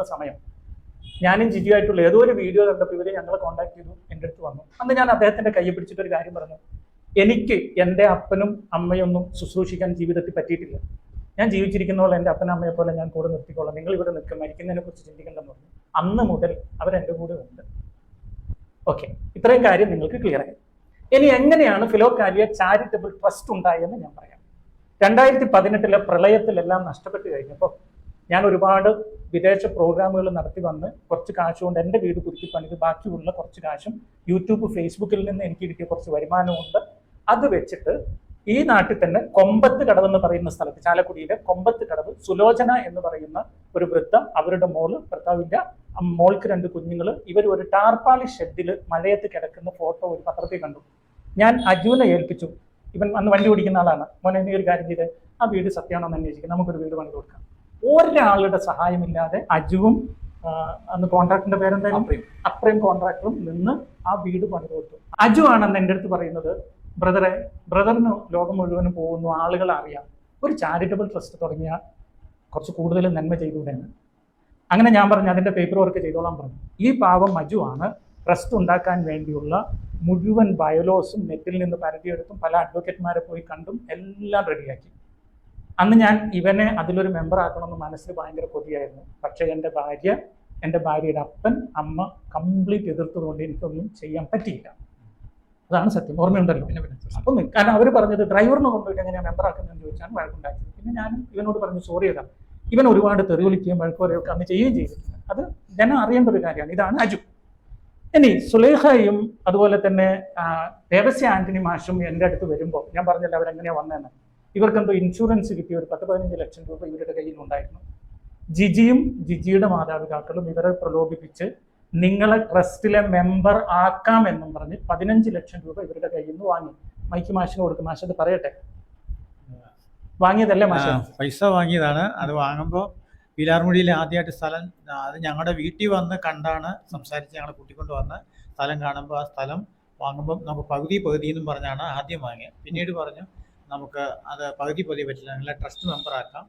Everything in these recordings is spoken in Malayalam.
പറയുന്ന സമയം ഞാനും ജിജിയായിട്ടുള്ള ഏതോ ഒരു വീഡിയോ കണ്ടപ്പോൾ ഇവരെ ഞങ്ങളെ കോൺടാക്ട് ചെയ്തു, എൻ്റെ അടുത്ത് വന്നു. അന്ന് ഞാൻ അദ്ദേഹത്തിന്റെ കയ്യെ പിടിച്ചിട്ടൊരു കാര്യം പറഞ്ഞു, എനിക്ക് എൻ്റെ അപ്പനും അമ്മയൊന്നും ശുശ്രൂഷിക്കാൻ ജീവിതത്തിൽ പറ്റിയിട്ടില്ല. ഞാൻ ജീവിച്ചിരിക്കുന്നവൾ എൻ്റെ അപ്പനും അമ്മയെ പോലെ ഞാൻ കൂടെ നിർത്തിക്കോളാം, നിങ്ങൾ ഇവിടെ നിൽക്കും, മരിക്കുന്നതിനെ കുറിച്ച് ചിന്തിക്കേണ്ടെന്ന് പറഞ്ഞു. അന്ന് മുതൽ അവരെൻ്റെ കൂടെ ഉണ്ട്. ഓക്കെ, ഇത്രയും കാര്യം നിങ്ങൾക്ക് ക്ലിയർ ആയി. ഇനി എങ്ങനെയാണ് ഫിലോകാലിയ ചാരിറ്റബിൾ ട്രസ്റ്റ് ഉണ്ടായെന്ന് ഞാൻ പറയാം. 2018 പ്രളയത്തിലെല്ലാം നഷ്ടപ്പെട്ട് കഴിഞ്ഞപ്പോൾ ഞാൻ ഒരുപാട് വിദേശ പ്രോഗ്രാമുകൾ നടത്തി വന്ന് കുറച്ച് കാശ് കൊണ്ട് എൻ്റെ വീട് പുതുക്കി പണിത് ബാക്കിയുള്ള കുറച്ച് കാശും യൂട്യൂബ് ഫേസ്ബുക്കിൽ നിന്ന് എനിക്ക് കിട്ടിയ കുറച്ച് വരുമാനമുണ്ട്. അത് വെച്ചിട്ട് ഈ നാട്ടിൽ തന്നെ കൊമ്പത്ത് കടവ് എന്ന് പറയുന്ന സ്ഥലത്ത്, ചാലക്കുടിയിലെ കൊമ്പത്ത് കടവ്, സുലോചന എന്ന് പറയുന്ന ഒരു വൃദ്ധ, അവരുടെ മോള്, ഭർത്താവില്ല, മോൾക്ക് 2 കുഞ്ഞുങ്ങൾ, ഇവർ ഒരു ടാർപ്പാളി ഷെഡിൽ മഴയത്ത് കിടക്കുന്ന ഫോട്ടോ ഒരു പത്രത്തിൽ കണ്ടു. ഞാൻ അജുവിനെ ഏൽപ്പിച്ചു, ഇവൻ അന്ന് വണ്ടി ഓടിക്കുന്ന ആളാണ്, മോനെ നീ ഒരു കാര്യം ചെയ്ത് ആ വീട് സത്യമാണോ എന്ന് അന്വേഷിക്കും, നമുക്കൊരു വീട് പണി കൊടുക്കാം. ഒരാളുടെ സഹായമില്ലാതെ അജുവും അന്ന് കോൺട്രാക്ടറിന്റെ പേരെന്തായാലും അപ്രേം കോൺട്രാക്ടറും നിന്ന് ആ വീട് പണി കൊടുത്തു. അജു ആണെന്ന് എൻ്റെ അടുത്ത് പറയുന്നത്, ബ്രദറിന് ലോകം മുഴുവനും പോകുന്നു, ആളുകളെ അറിയാം, ഒരു ചാരിറ്റബിൾ ട്രസ്റ്റ് തുടങ്ങിയാൽ കുറച്ച് കൂടുതൽ നന്മ ചെയ്തുകൂടെയാണ്. അങ്ങനെ ഞാൻ പറഞ്ഞു അതിൻ്റെ പേപ്പർ വർക്ക് ചെയ്തോളാൻ പറഞ്ഞു. ഈ പാവം അജു ആണ് ട്രസ്റ്റ് ഉണ്ടാക്കാൻ വേണ്ടിയുള്ള മുഴുവൻ ബയോലോസും നെറ്റിൽ നിന്ന് പരതിയെടുത്തും പല അഡ്വക്കേറ്റ്മാരെ പോയി കണ്ടും എല്ലാം റെഡിയാക്കി. അന്ന് ഞാൻ ഇവനെ അതിലൊരു മെമ്പർ ആക്കണമെന്ന് മനസ്സിൽ ഭയങ്കര കൊതിയായിരുന്നു. പക്ഷേ എൻ്റെ ഭാര്യയുടെ അപ്പൻ അമ്മ കംപ്ലീറ്റ് എതിർത്തതുകൊണ്ട് എനിക്കൊന്നും ചെയ്യാൻ പറ്റിയില്ല. അതാണ് സത്യം, ഓർമ്മയുണ്ടല്ലോ. അപ്പം കാരണം അവർ പറഞ്ഞത് ഡ്രൈവറിനെ കൊണ്ടുപോയിട്ട് എങ്ങനെയാണ് മെമ്പർ ആക്കുന്നതെന്ന് ചോദിച്ചാൽ വഴക്കുണ്ടാക്കിയത്. പിന്നെ ഞാൻ ഇവനോട് പറഞ്ഞു സോറി ചെയ്താൽ ഇവൻ ഒരുപാട് തെറി വിളിക്കുകയും വഴക്കുറയൊക്കെ അന്ന് ചെയ്യുകയും ചെയ്തിട്ടുണ്ട്. അത് ജനം അറിയേണ്ട ഒരു കാര്യമാണ്. ഇതാണ് അജു. ഇനി സുലേഖയും അതുപോലെ തന്നെ ദേവസ്യ ആന്റണി മാഷും എൻ്റെ അടുത്ത് വരുമ്പോൾ ഞാൻ പറഞ്ഞില്ല അവരെങ്ങനെയാണ് വന്നതെന്ന്. ഇവർക്കെന്തോ ഇൻഷുറൻസ് കിട്ടിയ ഒരു 10-15 ലക്ഷം രൂപ ഇവരുടെ കയ്യിൽ ഉണ്ടായിരുന്നു. ജിജിയും ജിജിയുടെ മാതാപിതാക്കളും ഇവരെ പ്രലോഭിപ്പിച്ച് നിങ്ങളെ ട്രസ്റ്റിലെ മെമ്പർ ആക്കാമെന്നും പറഞ്ഞ് 15 ലക്ഷം രൂപ ഇവരുടെ കയ്യിൽ നിന്ന് വാങ്ങി. മൈക്ക് മാഷിന് കൊടുക്കും. മാഷ് അത് പറയട്ടെ, വാങ്ങിയതല്ലേ മാഷ? പൈസ വാങ്ങിയതാണ്. അത് വാങ്ങുമ്പോൾ പീലാർമുടിയിൽ ആദ്യമായിട്ട് സ്ഥലം, അത് ഞങ്ങളുടെ വീട്ടിൽ വന്ന് കണ്ടാണ് സംസാരിച്ച് ഞങ്ങളെ കൂട്ടിക്കൊണ്ട് വന്ന് സ്ഥലം കാണുമ്പോൾ ആ സ്ഥലം വാങ്ങുമ്പോൾ നമുക്ക് പകുതി എന്നും പറഞ്ഞാണ് ആദ്യം വാങ്ങിയത്. പിന്നീട് പറഞ്ഞു നമുക്ക് അത് പകുതി പറ്റില്ല, നിങ്ങളെ ട്രസ്റ്റ് മെമ്പർ ആക്കാം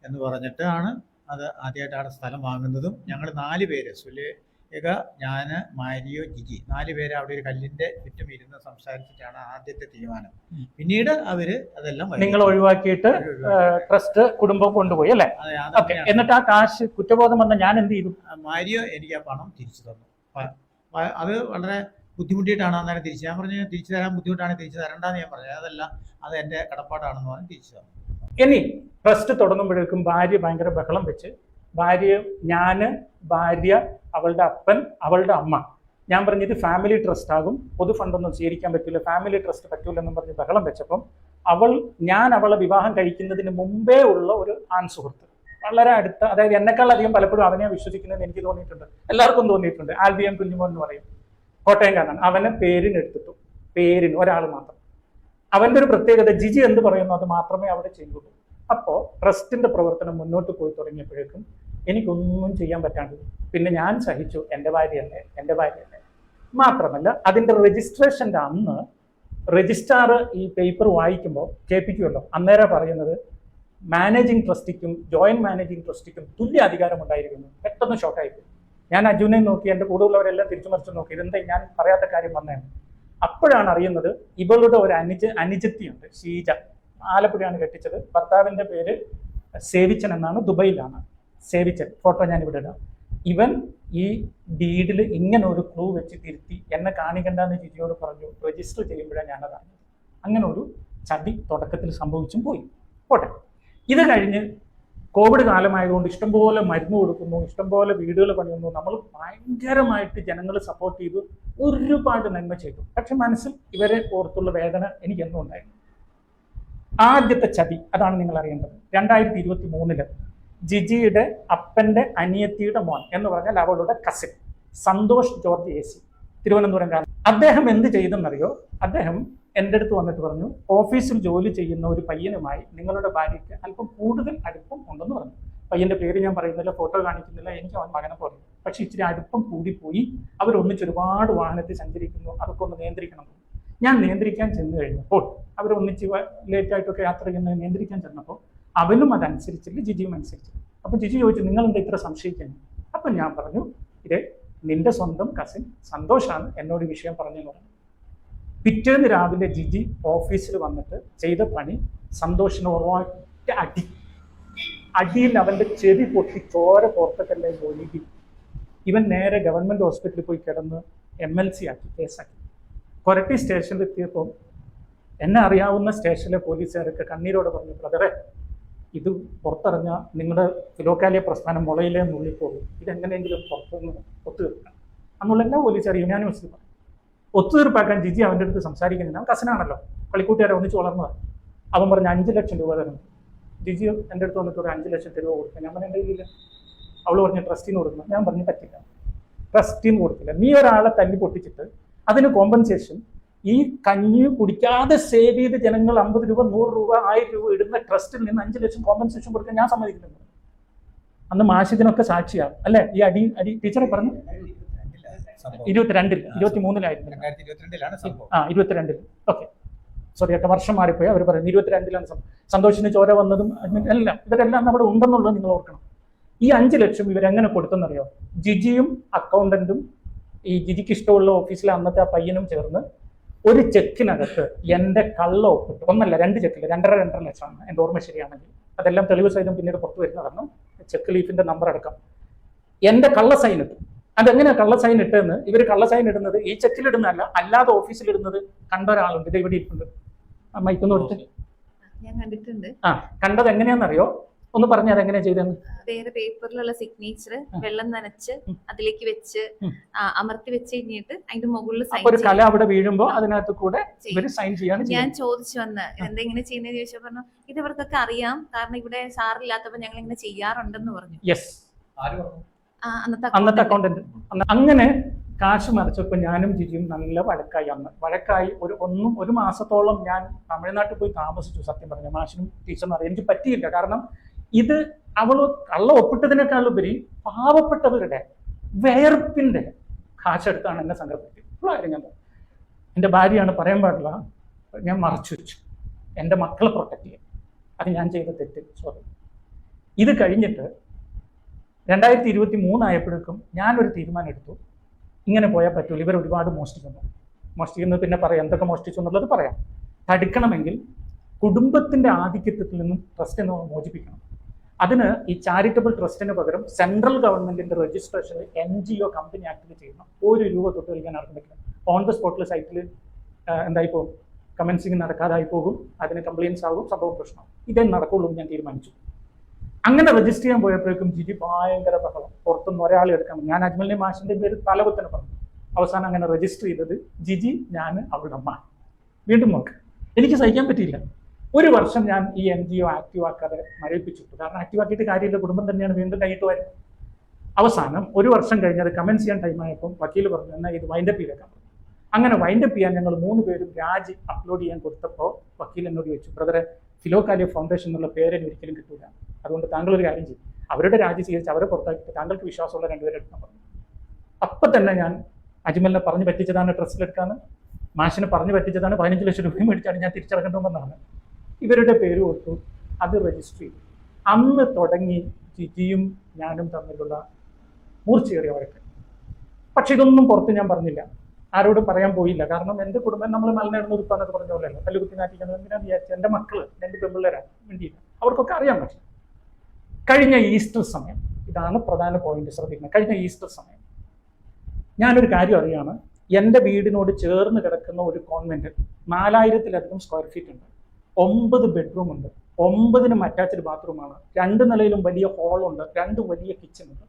എന്ന് പറഞ്ഞിട്ടാണ് അത് ആദ്യമായിട്ടാണ് സ്ഥലം വാങ്ങുന്നതും. ഞങ്ങൾ 4 പേര്, സുലേഖ, ഞാൻ, മാരിയോ, ജിജി, 4 പേര് അവിടെ ഒരു കല്ലിന്റെ ചുറ്റും ഇരുന്ന് സംസാരിച്ചിട്ടാണ് ആദ്യത്തെ തീരുമാനം. പിന്നീട് അവര് അതെല്ലാം നിങ്ങൾ ഒഴിവാക്കിയിട്ട് ട്രസ്റ്റ് കുടുംബം കൊണ്ടുപോയി അല്ലേ? എന്നിട്ട് ആ കാശ് കുറ്റബോധം വന്ന ഞാൻ എന്ത് ചെയ്തു? മാരിയോ എനിക്ക് ആ പണം തിരിച്ചു തന്നു. അത് വളരെ ബുദ്ധിമുട്ടിയിട്ടാണ് അന്നേരം തിരിച്ചു. ഞാൻ പറഞ്ഞു തിരിച്ചു തരാൻ ബുദ്ധിമുട്ടാണ്, തിരിച്ചു തരണ്ടെന്ന് ഞാൻ പറഞ്ഞു. അതല്ല, അത് എൻ്റെ കടപ്പാടാണെന്ന് പറഞ്ഞ് തിരിച്ചു തന്നു. ഇനി ട്രസ്റ്റ് തുടങ്ങുമ്പോഴേക്കും ഭാര്യ ഭയങ്കര ബഹളം വെച്ച്, ഭാര്യ, അവളുടെ അപ്പൻ, അവളുടെ അമ്മ, ഞാൻ പറഞ്ഞത് ഫാമിലി ട്രസ്റ്റ് ആകും, പൊതു ഫണ്ടൊന്നും സ്വീകരിക്കാൻ പറ്റില്ല, ഫാമിലി ട്രസ്റ്റ് പറ്റൂലെന്നും പറഞ്ഞ് ബഹളം വെച്ചപ്പം ഞാൻ അവളെ വിവാഹം കഴിക്കുന്നതിന് മുമ്പേ ഉള്ള ഒരു ആൺസുഹൃത്ത്, വളരെ അടുത്ത, അതായത് എന്നെക്കാൾ അധികം പലപ്പോഴും അവനെ വിശ്വസിക്കുന്നതെന്ന് എനിക്ക് തോന്നിയിട്ടുണ്ട്, എല്ലാവർക്കും തോന്നിയിട്ടുണ്ട്. ആൽബിയൻ കുഞ്ഞുമോൻ എന്ന് പറയും, കോട്ടയംകാരനാണ്. അവനെ പേരിനെടുത്തിട്ടു, പേരിന് ഒരാൾ മാത്രം. അവന്റെ ഒരു പ്രത്യേകത, ജിജി എന്ത് പറയുന്നു അത് മാത്രമേ അവിടെ ചെയ്യുള്ളൂ. അപ്പോൾ ട്രസ്റ്റിന്റെ പ്രവർത്തനം മുന്നോട്ട് പോയി തുടങ്ങിയപ്പോഴേക്കും എനിക്കൊന്നും ചെയ്യാൻ പറ്റാണ്ട്. പിന്നെ ഞാൻ സഹിച്ചു, എൻ്റെ ഭാര്യയല്ലേ. മാത്രമല്ല അതിന്റെ രജിസ്ട്രേഷന്റെ അന്ന് രജിസ്ട്രാർ ഈ പേപ്പർ വായിക്കുമ്പോൾ കേൾപ്പിക്കുമല്ലോ, അന്നേരം പറയുന്നത് മാനേജിങ് ട്രസ്റ്റിക്കും ജോയിന്റ് മാനേജിങ് ട്രസ്റ്റിക്കും തുല്യ അധികാരം ഉണ്ടായിരിക്കുന്നു. പെട്ടെന്ന് ഷോക്കായിപ്പോയി. ഞാൻ അജുനെ നോക്കി, എൻ്റെ കൂടെ ഉള്ളവരെല്ലാം തിരിച്ചു മറിച്ച് നോക്കി, ഇതെന്താ ഞാൻ പറയാത്ത കാര്യം വന്നതാണ്. അപ്പോഴാണ് അറിയുന്നത് ഇവളുടെ ഒരു അനുജത്തിയുണ്ട്, ഷീജ, ആലപ്പുഴയാണ് കെട്ടിച്ചത്. ഭർത്താവിൻ്റെ പേര് സേവിച്ചൻ എന്നാണ്, ദുബൈയിലാണ്. സേവിച്ചൻ, ഫോട്ടോ ഞാൻ ഇവിടെ ഇടാം. ഇവൻ ഈ ഡീഡിൽ ഇങ്ങനെ ഒരു ക്ലൂ വെച്ച് തിരുത്തി എന്നെ കാണിക്കണ്ടെന്ന് ജിജിയോട് പറഞ്ഞു. രജിസ്റ്റർ ചെയ്യുമ്പോഴാണ് ഞാനതാണ്. അങ്ങനെ ഒരു ചതി തുടക്കത്തിൽ സംഭവിച്ചും പോയി. പോട്ടെ, ഇത് കഴിഞ്ഞ് കോവിഡ് കാലമായതുകൊണ്ട് ഇഷ്ടംപോലെ മരുന്ന് കൊടുക്കുന്നു, ഇഷ്ടംപോലെ വീടുകൾ പണിയുന്നു, നമ്മൾ ഭയങ്കരമായിട്ട് ജനങ്ങൾ സപ്പോർട്ട് ചെയ്തു, ഒരുപാട് നന്മ ചെയ്തു. പക്ഷെ മനസ്സിൽ ഇവരെ ഓർത്തുള്ള വേദന എനിക്കെന്നും ഉണ്ടായിരുന്നു. ആദ്യത്തെ ചതി അതാണ് നിങ്ങൾ അറിയേണ്ടത്. 2023 ജിജിയുടെ അപ്പൻ്റെ അനിയത്തിയുടെ മോൻ എന്ന് പറഞ്ഞാൽ അവളുടെ cousin Santhosh George AC, Thiruvananthapuram. അദ്ദേഹം എന്ത് ചെയ്തെന്നറിയോ? അദ്ദേഹം എൻ്റെ അടുത്ത് വന്നിട്ട് പറഞ്ഞു, ഓഫീസിൽ ജോലി ചെയ്യുന്ന ഒരു പയ്യനുമായി നിങ്ങളുടെ ഭാര്യയ്ക്ക് അല്പം കൂടുതൽ അടുപ്പം ഉണ്ടെന്ന് പറഞ്ഞു. പയ്യൻ്റെ പേര് ഞാൻ പറയുന്നില്ല, ഫോട്ടോ കാണിക്കുന്നില്ല, എനിക്ക് അവൻ മകനെ പറയും. പക്ഷെ ഇച്ചിരി അടുപ്പം കൂടിപ്പോയി, അവരൊന്നിച്ച് ഒരുപാട് വാഹനത്തിൽ സഞ്ചരിക്കുന്നു, അതൊക്കെ ഒന്ന് നിയന്ത്രിക്കണം. ഞാൻ നിയന്ത്രിക്കാൻ ചെന്ന് കഴിഞ്ഞപ്പോൾ, അവരൊന്നിച്ച് ലേറ്റായിട്ടൊക്കെ യാത്ര ചെയ്യുന്നത് നിയന്ത്രിക്കാൻ ചെന്നപ്പോൾ അവനും അതനുസരിച്ചില്ല, ജിജിയും അനുസരിച്ചില്ല. അപ്പോൾ ജിജി ചോദിച്ചു, നിങ്ങൾ എന്താ ഇത്ര സംശയിക്കുന്നത്? അപ്പോൾ അപ്പം ഞാൻ പറഞ്ഞു, ഇത് നിന്റെ സ്വന്തം കസിൻ സന്തോഷാണ് എന്നോട് ഈ വിഷയം പറഞ്ഞെന്ന് പറഞ്ഞു. പിറ്റേന്ന് രാവിലെ ജിജി ഓഫീസിൽ വന്നിട്ട് ചെയ്ത പണി സന്തോഷിന് ഒറ്റ അടിയിൽ അവൻ്റെ ചെവി പൊട്ടി ചോര പുറത്തൊക്കെ ഒഴുകി. ഇവൻ നേരെ ഗവൺമെൻറ് ഹോസ്പിറ്റലിൽ പോയി കിടന്ന് MLC ആക്കി, കേസാക്കി. കൊരട്ടി സ്റ്റേഷനിൽ എത്തിയപ്പോൾ എന്നെ അറിയാവുന്ന സ്റ്റേഷനിലെ പോലീസുകാരൊക്കെ കണ്ണീരോടെ പറഞ്ഞു, ബ്രദറെ ഇത് പുറത്തിറങ്ങാൽ നിങ്ങളുടെ ഫിലോക്കാലിയ പ്രസ്ഥാനം മുളയിലേ നുള്ളിപ്പോകും, ഇതെങ്ങനെയെങ്കിലും പുറത്തുനിന്ന് ഒത്തുതീർക്കണം എന്നുള്ള എല്ലാ പോലീസുകാരും യുനാനിമസ്ലി പറഞ്ഞു. ഒത്തുതീർപ്പാക്കാൻ ജിജി അവൻ്റെ അടുത്ത് സംസാരിക്കുന്നില്ല. അവൻ കസിനാണല്ലോ, കളിക്കൂട്ടുകാരെ ഒന്നിച്ച് വളർന്നതാണ്. അവൻ പറഞ്ഞ 5 ലക്ഷം രൂപ തരണം. ജിജി എൻ്റെ അടുത്ത് വന്നിട്ട് ഒരു 5 ലക്ഷം രൂപ കൊടുക്കുക. ഞാൻ പറഞ്ഞ എൻ്റെ കയ്യിലില്ല. അവൾ പറഞ്ഞ് ട്രസ്റ്റിന് കൊടുക്കണം. ഞാൻ പറഞ്ഞു പറ്റില്ല, ട്രസ്റ്റിന് കൊടുക്കില്ല. നീ ഒരാളെ തല്ലി പൊട്ടിച്ചിട്ട് അതിന് കോമ്പൻസേഷൻ ഈ കഞ്ഞി കുടിക്കാതെ സേവ് ചെയ്ത് ജനങ്ങൾ 50 രൂപ 100 രൂപ 1000 രൂപ ഇടുന്ന ട്രസ്റ്റിൽ നിന്ന് 5 ലക്ഷം കോമ്പൻസേഷൻ കൊടുക്കാൻ ഞാൻ സമ്മതിക്കുന്നുണ്ട്. അന്ന് മാഷിദിനൊക്കെ സാക്ഷിയാണ് അല്ലേ? ഈ അടി ടീച്ചറെ പറഞ്ഞു 22-ൽ 23-ലായിരുന്നു. 22-ൽ. ഓക്കെ, സോറി കേട്ടോ, വർഷം മാറിപ്പോയി. അവർ പറയുന്നത് 22-ലാണ് സന്തോഷിന് ചോര വന്നതും എല്ലാം ഇവരെല്ലാം നമ്മുടെ ഉണ്ടെന്നുള്ളത് നിങ്ങൾ ഓർക്കണം. ഈ 5 ലക്ഷം ഇവരെങ്ങനെ കൊടുത്തെന്നറിയോ? ജിജിയും അക്കൗണ്ടന്റും ഈ ജിജിക്ക് ഇഷ്ടമുള്ള ഓഫീസിലെ അന്നത്തെ ആ പയ്യനും ചേർന്ന് ഒരു ചെക്കിനകത്ത് എൻ്റെ കള്ള ഒപ്പിട്ട്, 2 ചെക്കിൽ 2.5 ലക്ഷമാണ് എൻ്റെ ഓർമ്മ ശരിയാണെങ്കിൽ. അതെല്ലാം തെളിവ് സഹിതം പിന്നീട് പുറത്തു വരുന്നതാണ്. ചെക്ക് ലീഫിന്റെ നമ്പർ അടക്കം എൻ്റെ കള്ള സൈൻ ഇട്ടു. അതെങ്ങനെയാണ് കള്ള സൈൻ ഇട്ടെന്ന്? ഇവർ കള്ള സൈൻ ഇടുന്നത് ഈ ചെക്കിലിടുന്നതല്ല, അല്ലാതെ ഓഫീസിലിടുന്നത് കണ്ട ഒരാളുണ്ട്. ഇത് ഇവിടെ ഇരിപ്പുണ്ട്, മൈക്കൊന്ന് കൊടുത്ത്. ഞാൻ കണ്ടിട്ടുണ്ട്. കണ്ടത് എങ്ങനെയാണെന്നറിയോ? ഒന്ന് പറഞ്ഞാൽ അതെങ്ങനെയാ ചെയ്തെന്ന്. വേറെ പേപ്പറിലുള്ള സിഗ്നേച്ചർ വെള്ളം നനച്ച് അതിലേക്ക് വെച്ച് അമർത്തി വെച്ച് കഴിഞ്ഞിട്ട് അതിന്റെ മുകളിൽ ഒരു കല അവിടെ വീഴുമ്പോ അതിനകത്ത് കൂടെ ഇവര് സൈൻ ചെയ്യാണ്. ഞാൻ ചോദിച്ചു വന്ന് എന്തെങ്ങനെ ചെയ്യുന്നതെന്ന് ചോദിച്ചാൽ പറഞ്ഞു ഇത് ഇവർക്കൊക്കെ അറിയാം, കാരണം ഇവിടെ സാറില്ലാത്തപ്പോ ഞങ്ങൾ ഇങ്ങനെ ചെയ്യാറുണ്ടെന്ന് പറഞ്ഞു. യെസ്, അന്നത്തെ അക്കൗണ്ടന്റ്. അങ്ങനെ കാശ് മറിച്ചപ്പോ ഞാനും ജിജിയും നല്ല വഴക്കായി. വഴക്കായി ഒരു മാസത്തോളം ഞാൻ തമിഴ്നാട്ടിൽ പോയി താമസിച്ചു. സത്യം പറഞ്ഞ മാഷിനും ടീച്ചറിനും അറിയാം, എനിക്ക് പറ്റിയില്ല. കാരണം ഇത് അവള് കള്ള ഒപ്പിട്ടതിനേക്കാളുപരി പാവപ്പെട്ടവരുടെ വേർപ്പിന്റെ കാശെടുത്താണ് എന്നെ സങ്കല്പിച്ചത്. ഞാൻ എൻ്റെ ഭാര്യയാണ്, പറയാൻ പാടില്ല, ഞാൻ മറച്ചു വെച്ചു എൻ്റെ മക്കളെ പ്രൊട്ടക്ട് ചെയ്യാൻ. അത് ഞാൻ ചെയ്ത തെറ്റ്, സോറി. ഇത് കഴിഞ്ഞിട്ട് 2023 ആയപ്പോഴേക്കും ഞാനൊരു തീരുമാനം എടുത്തു, ഇങ്ങനെ പോയാൽ പറ്റൂല, ഇവർ ഒരുപാട് മോഷ്ടിക്കുന്നത് പിന്നെ പറയാം, എന്തൊക്കെ മോഷ്ടിച്ചു എന്നുള്ളത് പറയാം. തടുക്കണമെങ്കിൽ കുടുംബത്തിന്റെ ആധിക്യത്തിൽ നിന്നും ട്രസ്റ്റിനെ മോചിപ്പിക്കണം. അതിന് ഈ ചാരിറ്റബിൾ ട്രസ്റ്റിന് പകരം സെൻട്രൽ ഗവൺമെന്റിന്റെ രജിസ്ട്രേഷനിൽ NGO കമ്പനി ആക്ടിവ് ചെയ്യണം. 1 രൂപ തൊട്ട് കളിക്കാൻ നടക്കുന്നില്ല. ഓൺ ദ സ്പോട്ടിൽ സൈറ്റിൽ എന്തായി പോകും, കമൻസിങ് നടക്കാതായി പോകും, അതിന് കംപ്ലയിൻസ് ആകും, സംഭവം പ്രശ്നം. ഇതേ നടക്കുള്ളൂ ഞാൻ തീരുമാനിച്ചു. അങ്ങനെ രജിസ്റ്റർ ചെയ്യാൻ പോയപ്പോഴേക്കും ജിജി ഭയങ്കര ബഹളം, പുറത്തുനിന്ന് ഒരാളെ എടുക്കാൻ. ഞാൻ അജ്മലിനെ മാഷിന്റെ പേര് തലകുത്തനെ പറഞ്ഞു. അവസാനം അങ്ങനെ രജിസ്റ്റർ ചെയ്തത് ജിജി, ഞാൻ, അവളുടെ അമ്മ. വീണ്ടും നോക്ക്, എനിക്ക് സഹിക്കാൻ പറ്റിയില്ല. 1 വർഷം ഞാൻ ഈ NGO ആക്റ്റീവ് ആക്കാതെ മരവിപ്പിച്ചിട്ടു. കാരണം ആക്റ്റീവ് ആക്കിയിട്ട് കാര്യമില്ല, കുടുംബം തന്നെയാണ് വീണ്ടും കൈയിട്ട് വരുന്നത്. അവസാനം 1 വർഷം കഴിഞ്ഞത് കമൻസ് ചെയ്യാൻ ടൈമായപ്പോൾ വക്കീൽ പറഞ്ഞു എന്നാൽ ഇത് വൈൻഡപ്പ് ചെയ്തേക്കാൻ പറഞ്ഞു. അങ്ങനെ വൈൻഡപ്പ് ചെയ്യാൻ ഞങ്ങൾ 3 പേരും രാജി അപ്ലോഡ് ചെയ്യാൻ കൊടുത്തപ്പോൾ വക്കീൽ എന്നോട് ചോദിച്ചു, ബ്രദറെ ഫിലോക്കാലിയ ഫൗണ്ടേഷൻ എന്നുള്ള പേര് ഒരിക്കലും കിട്ടില്ല, അതുകൊണ്ട് താങ്കൾ ഒരു കാര്യം ചെയ്യും, അവരുടെ രാജി സ്വീകരിച്ച് അവരെ പുറത്താക്കിയിട്ട് താങ്കൾക്ക് വിശ്വാസമുള്ള 2 പേരെ എടുക്കാൻ പറഞ്ഞു. അപ്പം തന്നെ ഞാൻ അജ്മലിനെ പറഞ്ഞു പറ്റിച്ചതാണ് ട്രസ്റ്റിലെടുക്കാന്ന്, മാഷിനെ പറഞ്ഞു പറ്റിച്ചതാണ്, 15 ലക്ഷം രൂപയും മേടിച്ചാണ് ഞാൻ തിരിച്ചടക്കേണ്ടതെന്നാണ്. ഇവരുടെ പേര് കൊടുത്തു, അത് രജിസ്റ്റർ ചെയ്തു. അന്ന് തുടങ്ങി ജിജിയും ഞാനും തമ്മിലുള്ള മൂർച്ചയേറിയ വഴക്ക്. പക്ഷെ ഇതൊന്നും പുറത്ത് ഞാൻ പറഞ്ഞില്ല, ആരോടും പറയാൻ പോയില്ല. കാരണം എൻ്റെ കുടുംബം നമ്മൾ മലനിടുന്ന ഉത്പാദനത്തെ പറഞ്ഞ പോലെയല്ലോ, കല്ല് കുത്തി നാട്ടിക്കുന്നത് എന്തിനാന്ന് വിചാരിച്ചു. എൻ്റെ മക്കള് 2 പെൺപിള്ളേരാണ്, വേണ്ടിയില്ല, അവർക്കൊക്കെ അറിയാൻ പറ്റും. കഴിഞ്ഞ ഈസ്റ്റർ സമയം, ഇതാണ് പ്രധാന പോയിന്റ് ശ്രദ്ധിക്കുന്നത്. കഴിഞ്ഞ ഈസ്റ്റർ സമയം ഞാനൊരു കാര്യം അറിയാണ്. എൻ്റെ വീടിനോട് ചേർന്ന് കിടക്കുന്ന ഒരു കോൺവെന്റ് 4000-ലധികം സ്ക്വയർ ഫീറ്റ് ഉണ്ട്, 9 ബെഡ്റൂം ഉണ്ട്, 9-നും അറ്റാച്ച്ഡ് ബാത്റൂമാണ്, 2 നിലയിലും വലിയ ഹോളുണ്ട്, 2 വലിയ കിച്ചൺ ഉണ്ട്.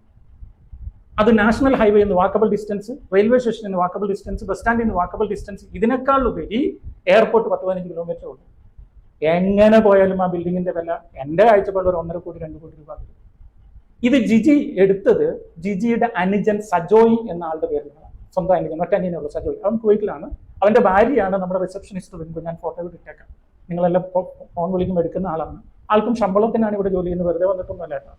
അത് നാഷണൽ ഹൈവേ നിന്ന് വാക്കബിൾ ഡിസ്റ്റൻസ്, റെയിൽവേ സ്റ്റേഷനിൽ നിന്ന് വാക്കബിൾ ഡിസ്റ്റൻസ്, ബസ് സ്റ്റാൻഡിൽ നിന്ന് വാക്കബിൾ ഡിസ്റ്റൻസ്, ഇതിനേക്കാൾ ഉപരി എയർപോർട്ട് 10-15 കിലോമീറ്റർ ഉള്ളൂ. എങ്ങനെ പോയാലും ആ ബിൽഡിങ്ങിന്റെ വില എൻ്റെ കാഴ്ചപ്പാടിൽ 1.5 കോടി 2 കോടി രൂപ. ഇത് ജിജി എടുത്തത് ജിജിയുടെ അനുജൻ സജോയ് എന്ന ആളുടെ പേരിലാണ്. സ്വന്തം അനുജൻ, ഒറ്റ അനിയനുള്ളൂ സജോയ്. അവൻ കുവൈറ്റിലാണ്. അവന്റെ ഭാര്യയാണ് നമ്മുടെ റിസപ്ഷനിസ്റ്റ് വരുമ്പോൾ. ഞാൻ ഫോട്ടോ ഇട്ടേക്കാം, നിങ്ങളെല്ലാം ഫോൺ വിളിക്കുമ്പോൾ എടുക്കുന്ന ആളാണ്. ആൾക്കും ശമ്പളത്തിനാണ് ഇവിടെ ജോലി ചെയ്യുന്നത്, വെറുതെ വന്നിട്ടൊന്നുമല്ല കേട്ടോ.